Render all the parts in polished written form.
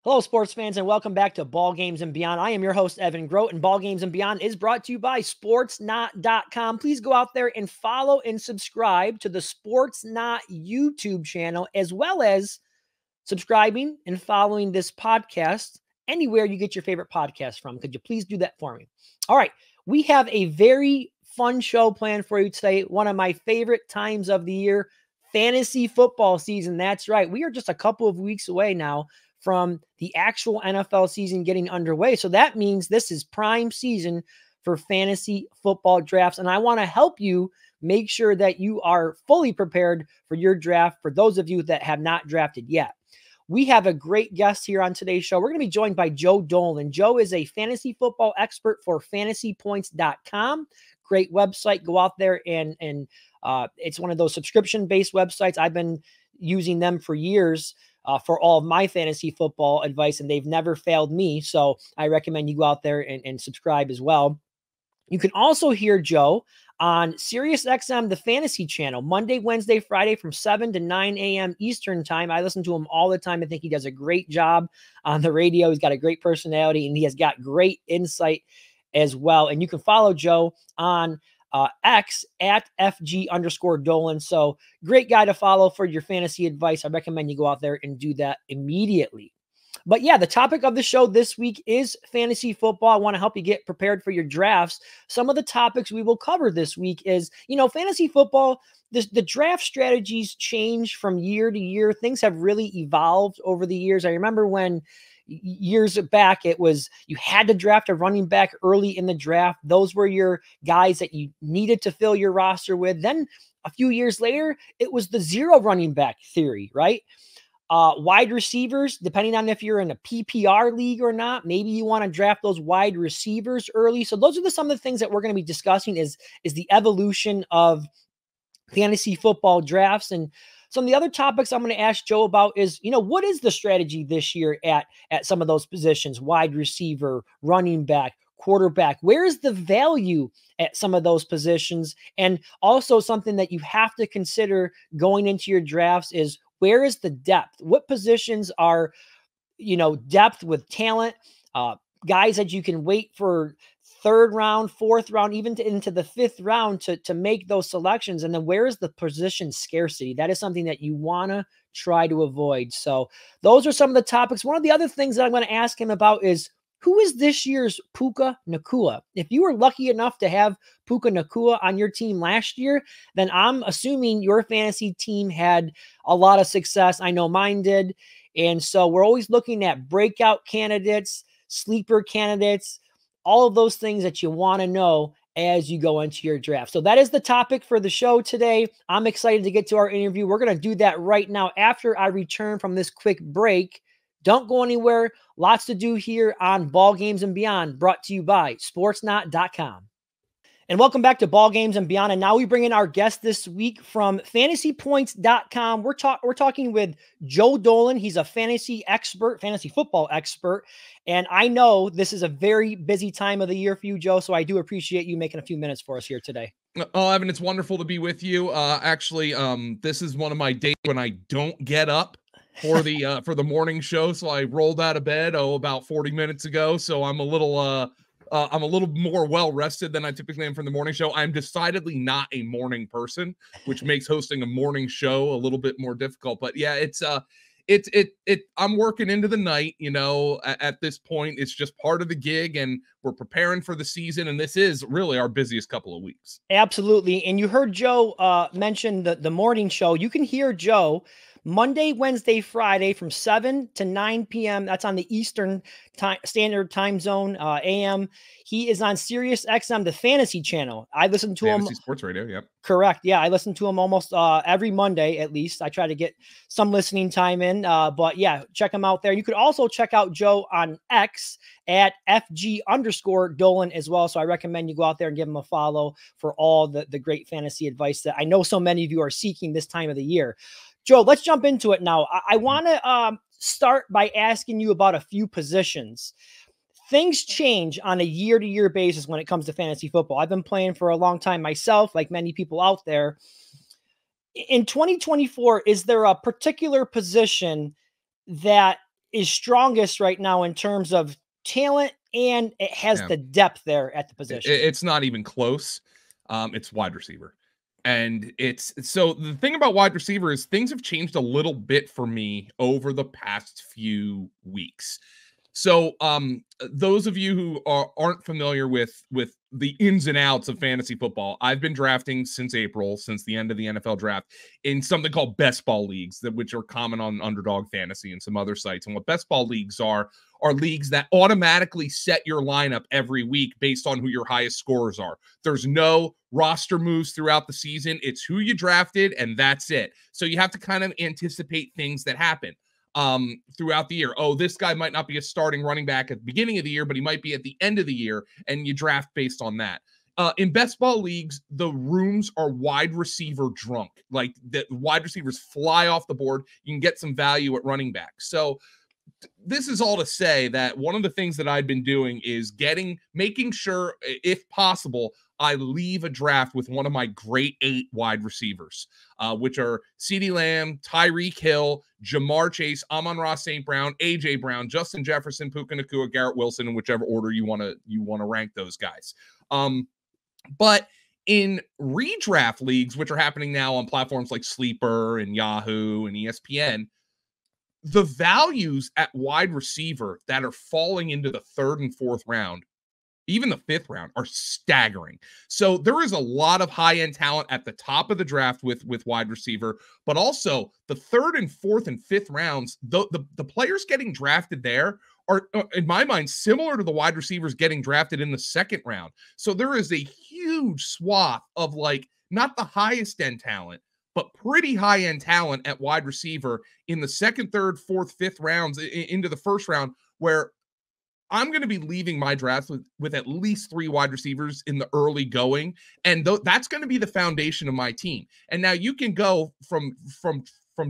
Hello, sports fans, and welcome back to Ball Games and Beyond. I am your host, Evan Grote, and Ball Games and Beyond is brought to you by Sportsnaut.com. Please go out there and follow and subscribe to the Sportsnaut YouTube channel, as well as subscribing and following this podcast anywhere you get your favorite podcast from. Could you please do that for me? All right, we have a very fun show planned for you today. One of my favorite times of the year, fantasy football season. That's right. We are just a couple of weeks away now from the actual NFL season getting underway. So that means this is prime season for fantasy football drafts. And I want to help you make sure that you are fully prepared for your draft for those of you that have not drafted yet. We have a great guest here on today's show. We're going to be joined by Joe Dolan. Joe is a fantasy football expert for fantasypoints.com. Great website. Go out there and it's one of those subscription-based websites. I've been using them for years for all of my fantasy football advice, and they've never failed me. So I recommend you go out there and subscribe as well. You can also hear Joe on SiriusXM, the fantasy channel, Monday, Wednesday, Friday from 7 to 9 a.m. Eastern time. I listen to him all the time. I think he does a great job on the radio. He's got a great personality, and he has got great insight as well. And you can follow Joe on X at FG_Dolan. So great guy to follow for your fantasy advice. I recommend you go out there and do that immediately. But yeah, the topic of the show this week is fantasy football. I want to help you get prepared for your drafts. Some of the topics we will cover this week is, fantasy football, the draft strategies change from year to year. Things have really evolved over the years. I remember when years back, it was you had to draft a running back early in the draft. Those were your guys that you needed to fill your roster with. Then a few years later, it was the zero running back theory, right? Wide receivers, depending on if you're in a PPR league or not, maybe you want to draft those wide receivers early. So those are some of the things that we're going to be discussing is the evolution of fantasy football drafts. And some of the other topics I'm going to ask Joe about is, what is the strategy this year at some of those positions, wide receiver, running back, quarterback? Where is the value at some of those positions? And also something that you have to consider going into your drafts is, where is the depth? What positions are, depth with talent, guys that you can wait for third round, fourth round, even into the fifth round to make those selections? And then where is the position scarcity? That is something that you want to try to avoid. So those are some of the topics. One of the other things that I'm going to ask him about is, who is this year's Puka Nacua? If you were lucky enough to have Puka Nacua on your team last year, then I'm assuming your fantasy team had a lot of success. I know mine did. And so we're always looking at breakout candidates, sleeper candidates, all of those things that you want to know as you go into your draft. So that is the topic for the show today. I'm excited to get to our interview. We're going to do that right now after I return from this quick break. Don't go anywhere. Lots to do here on Ball Games and Beyond, brought to you by Sportsnaut.com. And welcome back to Ball Games and Beyond. And now we bring in our guest this week from fantasypoints.com. We're talking with Joe Dolan. He's a fantasy football expert. And I know this is a very busy time of the year for you, Joe. So I do appreciate you making a few minutes for us here today. Oh, Evan, it's wonderful to be with you. Actually, this is one of my days when I don't get up for the morning show. So I rolled out of bed about 40 minutes ago. So I'm a little more well rested than I typically am from the morning show. I'm decidedly not a morning person, which makes hosting a morning show a little bit more difficult. But yeah, I'm working into the night, at this point. It's just part of the gig, and we're preparing for the season, and this is really our busiest couple of weeks. Absolutely. And you heard Joe mention the morning show. You can hear Joe Monday, Wednesday, Friday from 7 to 9 p.m. That's on the Eastern Standard Time Zone, AM. He is on SiriusXM, the fantasy channel. I listen to Fantasy Sports Radio, yep. Correct. Yeah, I listen to him almost every Monday, at least. I try to get some listening time in. But yeah, check him out there. You could also check out Joe on X at FG_Dolan as well. So I recommend you go out there and give him a follow for all the great fantasy advice that I know so many of you are seeking this time of the year. Joe, let's jump into it now. I want to start by asking you about a few positions. Things change on a year-to-year basis when it comes to fantasy football. I've been playing for a long time myself, like many people out there. In 2024, is there a particular position that is strongest right now in terms of talent, and it has the depth there at the position. It's not even close. It's wide receiver. And it's so the thing about wide receiver is things have changed a little bit for me over the past few weeks. So those of you who aren't familiar with the ins and outs of fantasy football, I've been drafting since April, since the end of the NFL draft, in something called best ball leagues, which are common on Underdog Fantasy and some other sites. And what best ball leagues are leagues that automatically set your lineup every week based on who your highest scorers are. There's no roster moves throughout the season. It's who you drafted, and that's it. So you have to kind of anticipate things that happen throughout the year. Oh, this guy might not be a starting running back at the beginning of the year, but he might be at the end of the year, and you draft based on that. In best ball leagues, the rooms are wide receiver drunk. Like the wide receivers fly off the board. You can get some value at running back. So this is all to say that one of the things that I've been doing is making sure, if possible, I leave a draft with one of my great 8 wide receivers, which are CeeDee Lamb, Tyreek Hill, Jamar Chase, Amon-Ra St. Brown, A.J. Brown, Justin Jefferson, Puka Nacua, Garrett Wilson, in whichever order you want to rank those guys. But in redraft leagues, which are happening now on platforms like Sleeper and Yahoo and ESPN, the values at wide receiver that are falling into the 3rd and 4th round, even the 5th round, are staggering. So there is a lot of high-end talent at the top of the draft with wide receiver, but also the 3rd and 4th and 5th rounds, the players getting drafted there are, in my mind, similar to the wide receivers getting drafted in the 2nd round. So there is a huge swath of, like, not the highest end talent, but pretty high-end talent at wide receiver in the 2nd, 3rd, 4th, 5th rounds into the 1st round, where I'm going to be leaving my draft with at least 3 wide receivers in the early going, and that's going to be the foundation of my team. And now you can go from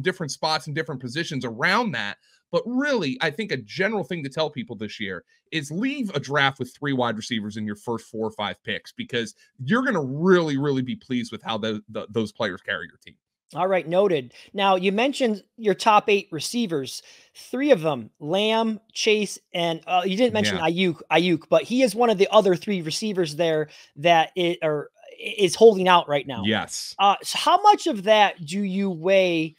different spots and different positions around that, but really, I think a general thing to tell people this year is leave a draft with 3 wide receivers in your first 4 or 5 picks, because you're going to really, really be pleased with how those players carry your team. All right, noted. Now, you mentioned your top 8 receivers. 3 of them, Lamb, Chase, and you didn't mention Ayuk, but he is one of the other 3 receivers there that is holding out right now. Yes. So how much of that do you weigh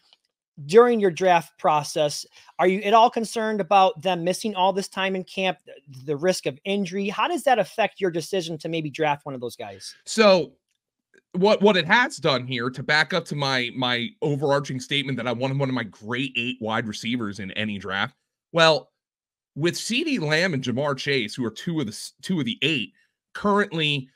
during your draft process? Are you at all concerned about them missing all this time in camp, the risk of injury? How does that affect your decision to maybe draft one of those guys? So what it has done here, to back up to my overarching statement that I wanted one of my great 8 wide receivers in any draft. Well, with CeeDee Lamb and Jamar Chase, who are two of the 8 currently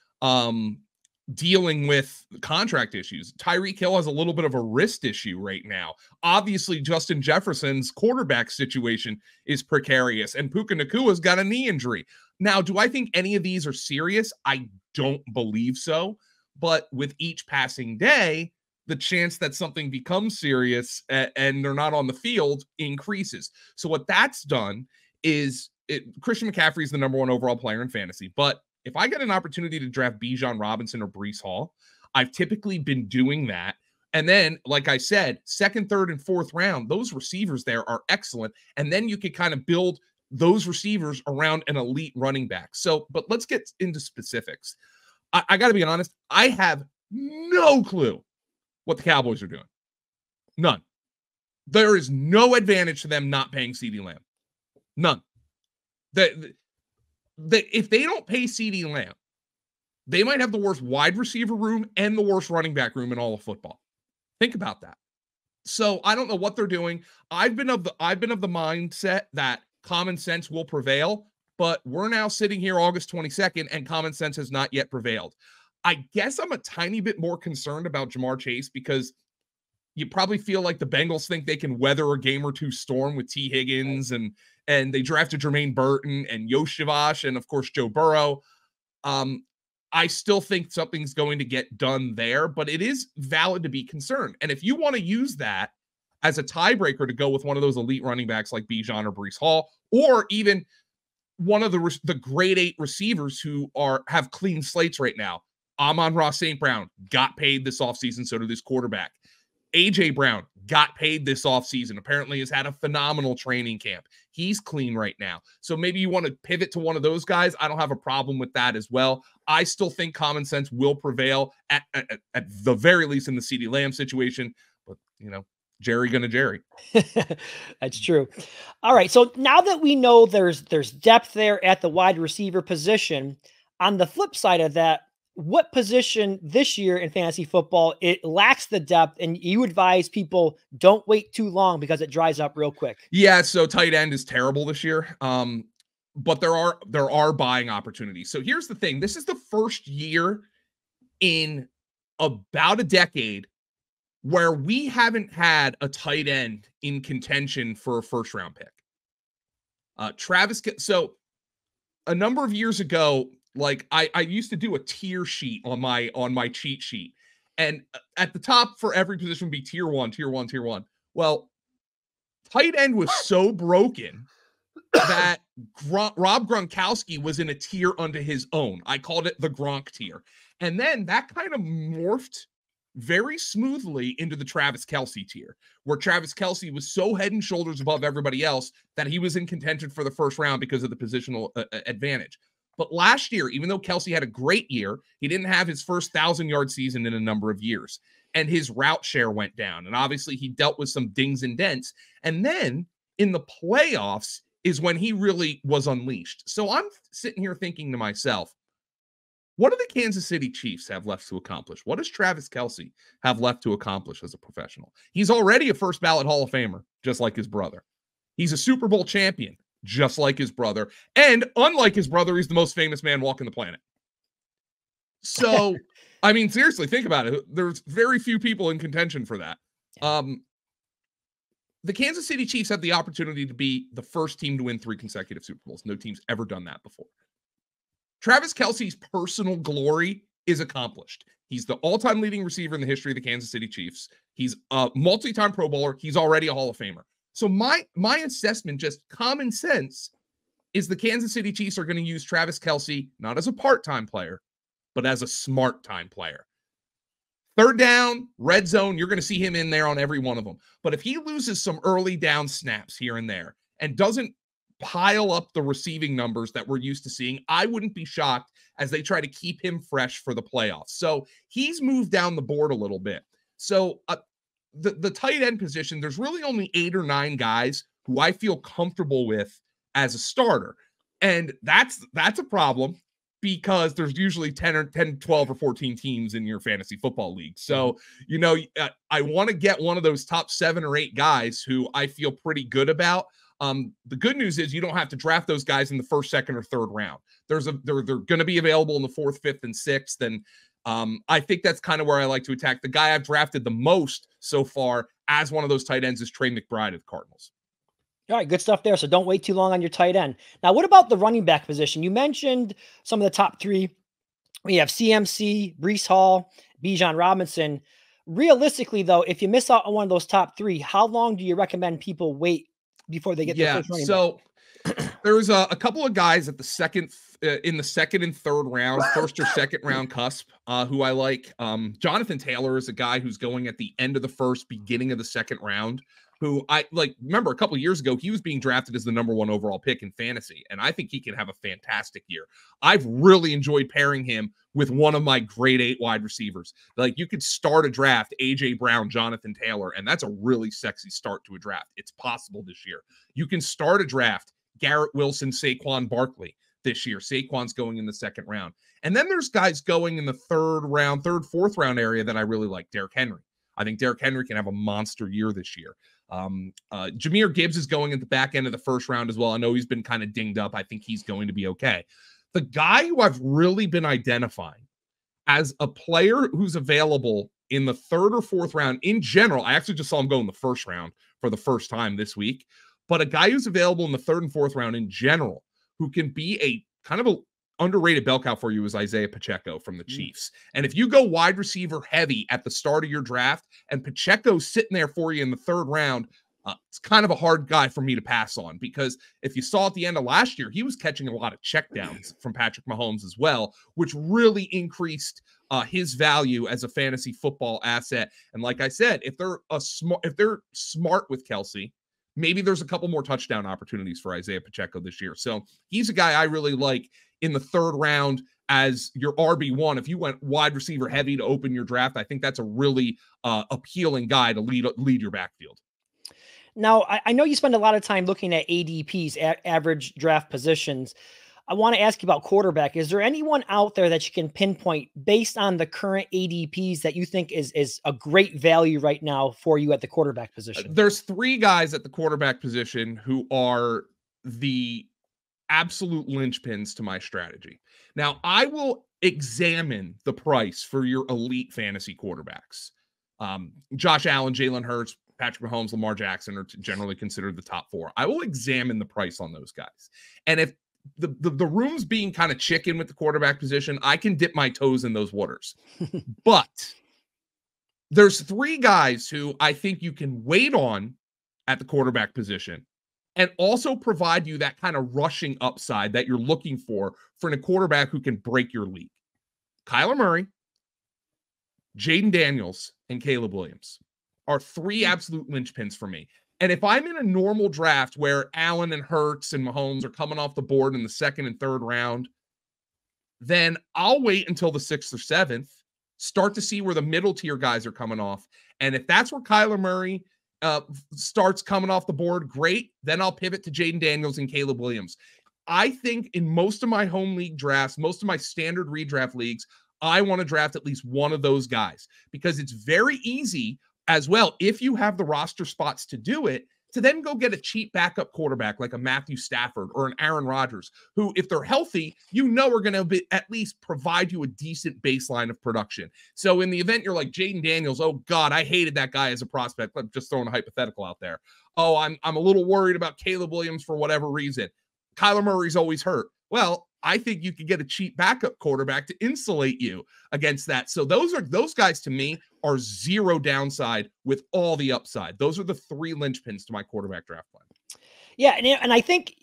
dealing with contract issues. Tyreek Hill has a little bit of a wrist issue right now. Obviously, Justin Jefferson's quarterback situation is precarious, and Puka Nacua's got a knee injury. Now, do I think any of these are serious? I don't believe so. But with each passing day, the chance that something becomes serious and they're not on the field increases. So what that's done is Christian McCaffrey is the number 1 overall player in fantasy. But if I get an opportunity to draft Bijan Robinson or Breece Hall, I've typically been doing that. And then, like I said, 2nd, 3rd, and 4th round, those receivers there are excellent. And then you can kind of build those receivers around an elite running back. So, but let's get into specifics. I got to be honest, I have no clue what the Cowboys are doing. None. There is no advantage to them not paying CeeDee Lamb. None. If they don't pay CeeDee Lamb, they might have the worst wide receiver room and the worst running back room in all of football. Think about that. So I don't know what they're doing. I've been of the mindset that common sense will prevail. But we're now sitting here August 22nd, and common sense has not yet prevailed. I guess I'm a tiny bit more concerned about Jamar Chase, because you probably feel like the Bengals think they can weather a game or 2 storm with T. Higgins, and they drafted Jermaine Burton and Yoshivas and, of course, Joe Burrow. I still think something's going to get done there, but it is valid to be concerned. And if you want to use that as a tiebreaker to go with one of those elite running backs like Bijan or Breece Hall, or even one of the grade 8 receivers who have clean slates right now. Amon-Ra St. Brown got paid this offseason, so did this quarterback. A.J. Brown got paid this offseason. Apparently has had a phenomenal training camp. He's clean right now. So maybe you want to pivot to one of those guys. I don't have a problem with that as well. I still think common sense will prevail at the very least in the CeeDee Lamb situation. But, you know, Jerry gonna Jerry. That's true. All right. So now that we know there's depth there at the wide receiver position, on the flip side of that, what position this year in fantasy football it lacks the depth, and you advise people don't wait too long because it dries up real quick? Yeah, so tight end is terrible this year. But there are buying opportunities. So here's the thing. This is the first year in about a decade where we haven't had a tight end in contention for a first round pick. So a number of years ago, like I used to do a tier sheet on my cheat sheet. And at the top for every position would be tier one, tier one, tier one. Well, tight end was so broken that Rob Gronkowski was in a tier unto his own. I called it the Gronk tier. And then that kind of morphed very smoothly into the Travis Kelce tier, where Travis Kelce was so head and shoulders above everybody else that he was in contention for the first round because of the positional advantage. But last year, even though Kelce had a great year, he didn't have his first 1,000-yard season in a number of years. And his route share went down. And obviously he dealt with some dings and dents. And then in the playoffs is when he really was unleashed. So I'm sitting here thinking to myself, what do the Kansas City Chiefs have left to accomplish? What does Travis Kelce have left to accomplish as a professional? He's already a first ballot Hall of Famer, just like his brother. He's a Super Bowl champion, just like his brother. And unlike his brother, he's the most famous man walking the planet. So, I mean, seriously, think about it. There's very few people in contention for that. The Kansas City Chiefs have the opportunity to be the first team to win 3 consecutive Super Bowls. No team's ever done that before. Travis Kelce's personal glory is accomplished. He's the all-time leading receiver in the history of the Kansas City Chiefs. He's a multi-time Pro Bowler. He's already a Hall of Famer. So my assessment, just common sense, is the Kansas City Chiefs are going to use Travis Kelce not as a part-time player, but as a smart-time player. Third down, red zone, you're going to see him in there on every one of them. But if he loses some early down snaps here and there and doesn't pile up the receiving numbers that we're used to seeing, I wouldn't be shocked as they try to keep him fresh for the playoffs. So he's moved down the board a little bit. So the tight end position, there's really only 8 or 9 guys who I feel comfortable with as a starter. And that's a problem because there's usually 10, 12, or 14 teams in your fantasy football league. So, you know, I want to get one of those top 7 or 8 guys who I feel pretty good about. The good news is you don't have to draft those guys in the first, second, or third round. They're going to be available in the 4th, 5th, and 6th. And I think that's kind of where I like to attack. The guy I've drafted the most so far as one of those tight ends is Trey McBride of the Cardinals. All right, good stuff there. So don't wait too long on your tight end. Now, what about the running back position? You mentioned some of the top 3. We have CMC, Breece Hall, Bijan Robinson. Realistically, though, if you miss out on one of those top 3, how long do you recommend people wait before they get their first running back? So there's a couple of guys at the second in the second and third round, first or second round cusp, who I like. Jonathan Taylor is a guy who's going at the end of the first, beginning of the second round, who I like. Remember a couple of years ago, he was being drafted as the number 1 overall pick in fantasy. And I think he can have a fantastic year. I've really enjoyed pairing him with one of my grade 8 wide receivers. Like, you could start a draft, AJ Brown, Jonathan Taylor, and that's a really sexy start to a draft. It's possible this year. You can start a draft, Garrett Wilson, Saquon Barkley this year. Saquon's going in the second round. And then there's guys going in the third, 4th round area that I really like. Derrick Henry. I think Derrick Henry can have a monster year this year. Jahmyr Gibbs is going at the back end of the first round as well. I know he's been kind of dinged up. I think he's going to be okay. The guy who I've really been identifying as a player who's available in the 3rd or 4th round in general, I actually just saw him go in the first round for the first time this week, but a guy who's available in the 3rd and 4th round in general, who can be a kind of a underrated bell cow for you, is Isaiah Pacheco from the Chiefs. And if you go wide receiver heavy at the start of your draft and Pacheco's sitting there for you in the 3rd round, It's kind of a hard guy for me to pass on, because if you saw at the end of last year, he was catching a lot of checkdowns from Patrick Mahomes as well, which really increased his value as a fantasy football asset. And like I said, if they're smart with Kelsey, maybe there's a couple more touchdown opportunities for Isaiah Pacheco this year. So he's a guy I really like in the third round as your RB1. If you went wide receiver heavy to open your draft, I think that's a really appealing guy to lead your backfield. Now, I know you spend a lot of time looking at ADPs, average draft positions. I want to ask you about quarterback. Is there anyone out there that you can pinpoint based on the current ADPs that you think is a great value right now for you at the quarterback position? There's 3 guys at the quarterback position who are the absolute linchpins to my strategy. Now, I will examine the price for your elite fantasy quarterbacks. Josh Allen, Jalen Hurts, Patrick Mahomes, Lamar Jackson are generally considered the top 4. I will examine the price on those guys. And if the room's being kind of chicken with the quarterback position, I can dip my toes in those waters. But there's 3 guys who I think you can wait on at the quarterback position and also provide you that kind of rushing upside that you're looking for a quarterback who can break your league. Kyler Murray, Jaden Daniels, and Caleb Williams are 3 absolute linchpins for me. And if I'm in a normal draft where Allen and Hurts and Mahomes are coming off the board in the 2nd and 3rd round, then I'll wait until the 6th or 7th, start to see where the middle tier guys are coming off. And if that's where Kyler Murray starts coming off the board, great. Then I'll pivot to Jaden Daniels and Caleb Williams. I think in most of my home league drafts, most of my standard redraft leagues, I want to draft at least one of those guys, because it's very easy as well, if you have the roster spots to do it, to then go get a cheap backup quarterback like a Matthew Stafford or an Aaron Rodgers, who, if they're healthy, are going to at least provide you a decent baseline of production. So in the event you're like Jaden Daniels, oh God, I hated that guy as a prospect. I'm just throwing a hypothetical out there. Oh, I'm a little worried about Caleb Williams for whatever reason. Kyler Murray's always hurt. Well, I think you could get a cheap backup quarterback to insulate you against that. So those guys to me are 0 downside with all the upside. Those are the 3 linchpins to my quarterback draft plan. Yeah. And I think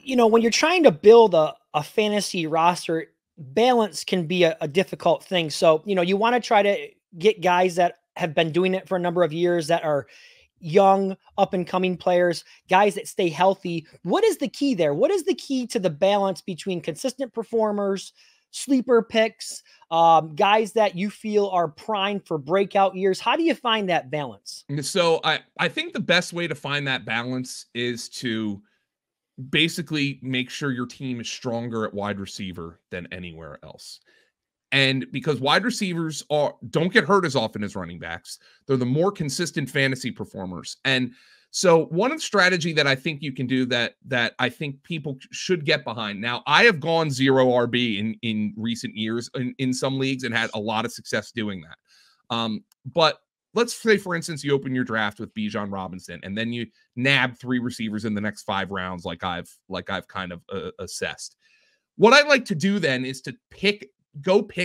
when you're trying to build a fantasy roster, balance can be a difficult thing. So, you want to try to get guys that have been doing it for a number of years, that are young, up and coming players, guys that stay healthy. What is the key there? What is the key to the balance between consistent performers, sleeper picks, guys that you feel are primed for breakout years? How do you find that balance? So I think the best way to find that balance is to basically make sure your team is stronger at wide receiver than anywhere else. And because wide receivers don't get hurt as often as running backs, they're the more consistent fantasy performers. And so one of the strategy that I think you can do that I think people should get behind. Now, I have gone 0 RB in recent years in some leagues and had a lot of success doing that. But let's say, for instance, you open your draft with Bijan Robinson, and then you nab 3 receivers in the next 5 rounds, like I've kind of assessed. What I like to do then is to pick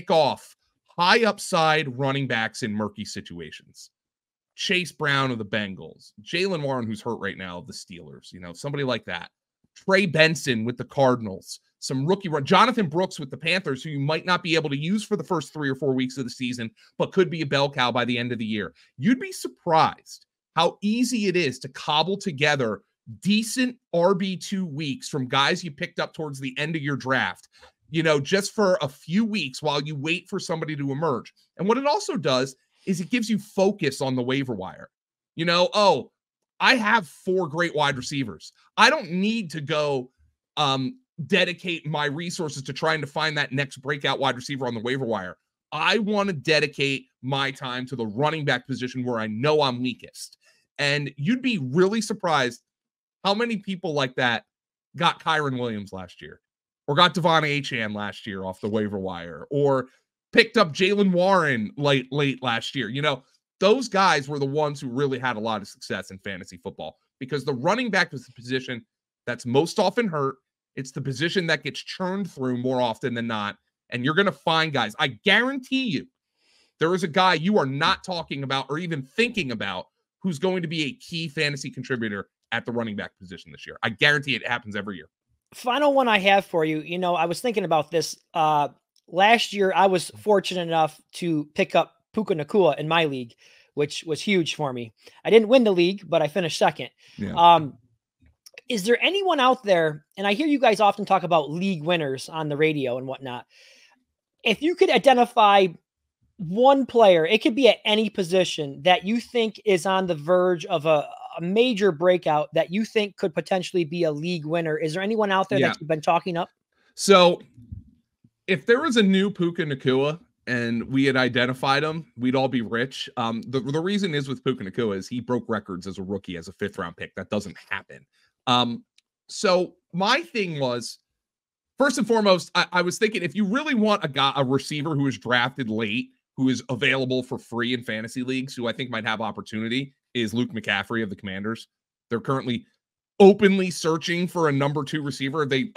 off high upside running backs in murky situations. Chase Brown of the Bengals, Jaylen Warren, who's hurt right now, of the Steelers, somebody like that. Trey Benson with the Cardinals, some rookie run, Jonathan Brooks with the Panthers, who you might not be able to use for the first 3 or 4 weeks of the season, but could be a bell cow by the end of the year. You'd be surprised how easy it is to cobble together decent RB2 weeks from guys you picked up towards the end of your draft, just for a few weeks while you wait for somebody to emerge. And what it also does is it gives you focus on the waiver wire. I have 4 great wide receivers. I don't need to go dedicate my resources to trying to find that next breakout wide receiver on the waiver wire. I want to dedicate my time to the running back position where I know I'm weakest. And you'd be really surprised how many people like that got Kyren Williams last year, or got Devon Achane last year off the waiver wire, or picked up Jaylen Warren late last year. Those guys were the ones who really had a lot of success in fantasy football, because the running back was the position that's most often hurt. It's the position that gets churned through more often than not. And you're going to find guys. I guarantee you there is a guy you are not talking about or even thinking about who's going to be a key fantasy contributor at the running back position this year. I guarantee it happens every year. Final one I have for you. You know, I was thinking about this. Last year, I was fortunate enough to pick up Puka Nacua in my league, which was huge for me. I didn't win the league, but I finished second. Yeah. Is there anyone out there, and I hear you guys often talk about league winners on the radio and whatnot. If you could identify one player, it could be at any position, that you think is on the verge of a major breakout that you think could potentially be a league winner. Is there anyone out there that you've been talking up? So if there was a new Puka Nacua and we had identified him, we'd all be rich. The reason is with Puka Nacua is he broke records as a rookie, as a 5th round pick. That doesn't happen. So my thing was, first and foremost, I was thinking, if you really want a receiver who is drafted late, who is available for free in fantasy leagues, who I think might have opportunity, is Luke McCaffrey of the Commanders. They're currently openly searching for a number 2 receiver. The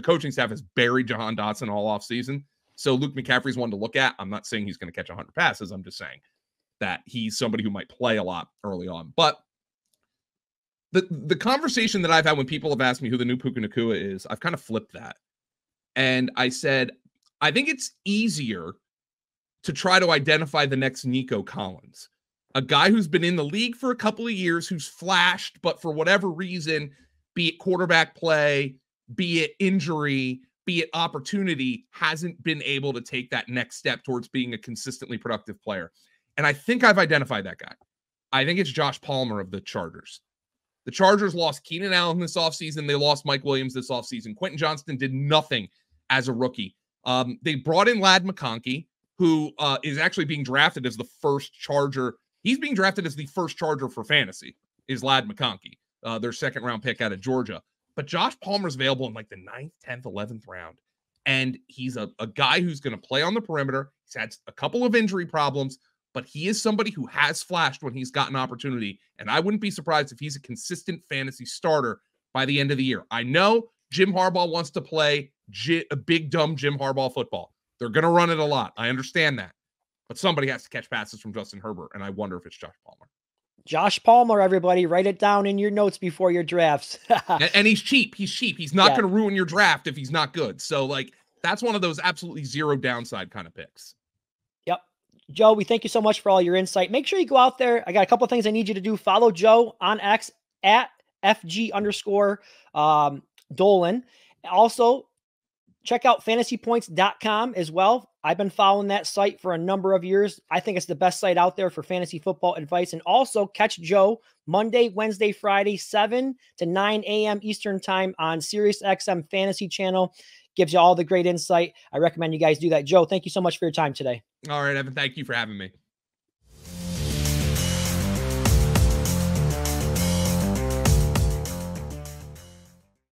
coaching staff has buried Jahan Dotson all offseason. So Luke McCaffrey is one to look at. I'm not saying he's going to catch 100 passes. I'm just saying that he's somebody who might play a lot early on. But the conversation that I've had when people have asked me who the new Puka Nacua is, I've kind of flipped that. And I said, I think it's easier to try to identify the next Nico Collins, a guy who's been in the league for a couple of years, who's flashed, but for whatever reason, be it quarterback play, be it injury, be it opportunity, hasn't been able to take that next step towards being a consistently productive player. And I think I've identified that guy. I think it's Josh Palmer of the Chargers. The Chargers lost Keenan Allen this offseason. They lost Mike Williams this offseason. Quentin Johnston did nothing as a rookie. They brought in Ladd McConkey, who is actually being drafted as the first Charger. He's being drafted as the first Charger for fantasy, is Ladd McConkey, their 2nd round pick out of Georgia. But Josh Palmer's available in like the 9th, 10th, 11th round. And he's a guy who's going to play on the perimeter. He's had a couple of injury problems, but he is somebody who has flashed when he's gotten opportunity. And I wouldn't be surprised if he's a consistent fantasy starter by the end of the year. I know Jim Harbaugh wants to play a big, dumb Jim Harbaugh football. They're going to run it a lot. I understand that. But somebody has to catch passes from Justin Herbert, and I wonder if it's Josh Palmer. Josh Palmer, everybody. Write it down in your notes before your drafts. and he's cheap. He's cheap. He's not going to ruin your draft if he's not good. So, like, that's one of those absolutely zero downside kind of picks. Yep. Joe, we thank you so much for all your insight. Make sure you go out there. I got a couple of things I need you to do. Follow Joe on X at FG_Dolan. Also, check out fantasypoints.com as well. I've been following that site for a number of years. I think it's the best site out there for fantasy football advice. And also catch Joe Monday, Wednesday, Friday, 7 to 9 a.m. Eastern time on Sirius XM Fantasy Channel. Gives you all the great insight. I recommend you guys do that. Joe, thank you so much for your time today. All right, Evan. Thank you for having me.